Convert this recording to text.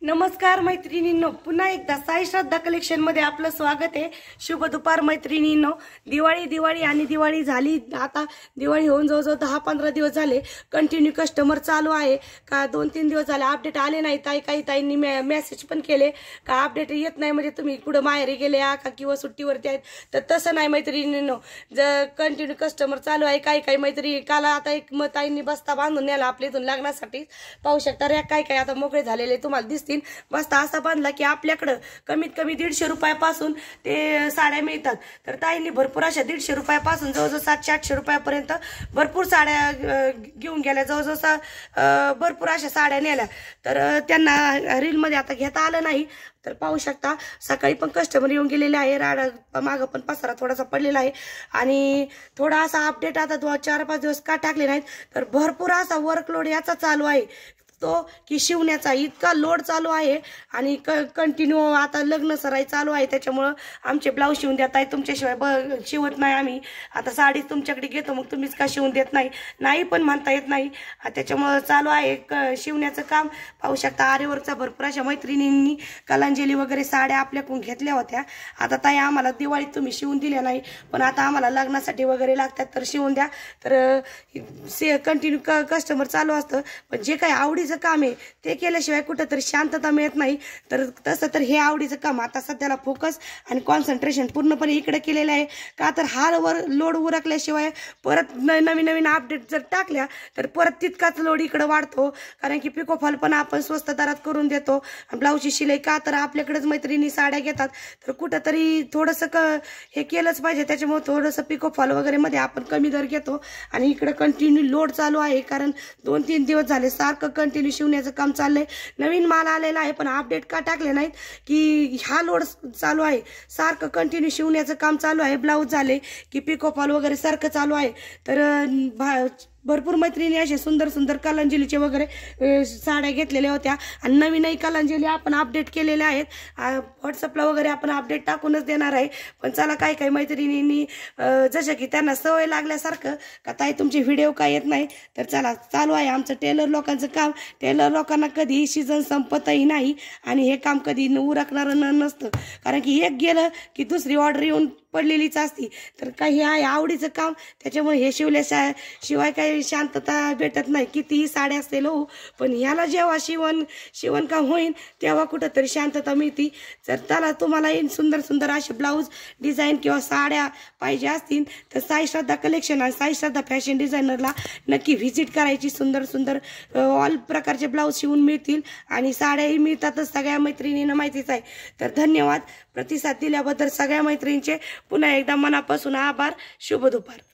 नमस्कार मैत्रिणींनो, पुन्हा एकदा साई श्रद्धा कलेक्शन मध्ये आपलं स्वागत आहे। शुभ दुपार मैत्रिणींनो। दिवाळी आणि दिवाळी झाली, आता दिवाळी होऊन जवळजवळ 10-15 दिवस झाले कंटिन्यू कस्टमर चालू आहे का 2-3 दिवस झाले अपडेट आले नाही। काही ताईंनी मेसेज पण केले का अपडेट येत नाही, म्हणजे तुम्ही पुढे माहेरी गेले का किंवा सुट्टीवरती आहेत, तर तसं नाही मैत्रिणींनो, जर कंटिन्यू कस्टमर चालू आहे। काही मैत्रिणी काल आता एक ताईंनी बस्ता बांधून नेला आपल्या इथून लग्नासाठी, पाहू शकता रे। काही आता मोकळे झालेले तुम्हाला दिसतील। बस्ता असा बांधला की आपल्याकडे कमीत कमी 150 रुपयापासून ते साड्या मिळतात। तर ताईंनी भरपूर अशा 150 रुपयापासून जवळजवळ 700-800 रुपयापर्यंत भरपूर साड्या घेऊन गेल्या, जवळजवळ भरपूर अशा साड्या नेल्या। तर त्यांना रील मध्ये आता घेता आलं नाही, तर पाहू शकता सकाळी पण कस्टमर येऊन गेलेले आहे। राडा मागं पण पसारा थोडासा पडलेला आहे आणि थोडा असा अपडेट आता 4-5 दिवस का टाकले नाहीत, तर भरपूर असा वर्कलोड याचा चालू आहे तो की शिवण्याचा इतका लोड चालू आहे आणि कंटिन्यू आता लग्न सराई चालू आहे। त्याच्यामुळे आमचे ब्लाऊज शिवून देत आहे, तुमच्याशिवाय शिवत नाही आम्ही। आता साडी तुमच्याकडे घेतो, मग तुम्हीच का शिवून देत नाही पण म्हणता येत नाही। त्याच्यामुळे चालू आहे शिवण्याचं काम। पाहू शकता आरीवरचा भरपूर अशा मैत्रिणींनी कलांजली वगैरे साड्या आपल्याकडून घेतल्या होत्या। आता ताई आम्हाला दिवाळीत तुम्ही शिवून दिल्या नाही, पण आता आम्हाला लग्नासाठी वगैरे लागतात तर शिवून द्या। तर कंटिन्यू कस्टमर चालू असतं, पण जे काही आवडीचं काम आहे ते केल्याशिवाय कुठेतरी शांतता मिळत नाही। तर तसं तर हे आवडीचं काम आता सध्याला फोकस आणि कॉन्सन्ट्रेशन पूर्णपणे इकडे केलेलं आहे का, तर हा लोड उरकल्याशिवाय परत नवीन अपडेट जर टाकल्या तर परत तितकाच लोड इकडे वाढतो। कारण की पिकोफॉल पण आपण स्वस्त दरात करून देतो, ब्लाऊजची शिलाई का तर आपल्याकडेच मैत्रिणी साड्या घेतात, तर कुठेतरी थोडंसं हे केलंच पाहिजे। त्याच्यामुळे थोडंसं पिकोफॉल वगैरे मध्ये आपण कमी दर घेतो आणि इकडे कंटिन्यू लोड चालू आहे, कारण 2-3 दिवस झाले सारखं कंटिन्यू शिवण्याचं काम चाललंय। नवीन माल आलेला आहे पण अपडेट का टाकले नाहीत की हा लोड चालू आहे, सारखं कंटिन्यू शिवण्याचं काम चालू आहे। ब्लाऊज झाले की पिकोफॉल वगैरे सारखं चालू आहे। तर भरपूर मैत्रिणी असे सुंदर सुंदर कलांजलीचे वगैरे साड्या घेतलेल्या होत्या आणि नवीनही कलांजली आपण अपडेट केलेल्या आहेत। व्हॉट्सअपला वगैरे आपण अपडेट टाकूनच देणार आहे। पण चला काही मैत्रिणींनी जसं की त्यांना सवय लागल्यासारखं का ताई तुमचे व्हिडिओ काय येत नाही, तर चला चालू आहे आमचं टेलर लोकांचं काम। टेलर लोकांना कधी सीझन संपतही नाही आणि हे काम कधी उरकणारं नसतं, कारण की एक गेलं की दुसरी ऑर्डर येऊन पडलेलीच असती। तर काही आहे आवडीचं काम, त्याच्यामुळे हे शिवाय काही शांतता भेटत नाही। कितीही साड्या असतील हो, पण ह्याला जेव्हा शिवणकाम होईल तेव्हा कुठंतरी शांतता मिळते। जर त्याला तुम्हाला सुंदर सुंदर असे ब्लाऊज डिझाईन किंवा साड्या पाहिजे असतील तर साई श्रद्धा कलेक्शन आणि साई श्रद्धा फॅशन डिझायनरला नक्की व्हिजिट करायची। सुंदर सुंदर ऑल प्रकारचे ब्लाऊज शिवून मिळतील आणि साड्याही मिळतातच, सगळ्या मैत्रिणींना माहितीच आहे। तर धन्यवाद प्रतिसाद दिल्याबद्दल सगळ्या मैत्रिणींचे पुन्हा एकदा मनापासून आभार। शुभ दुपार।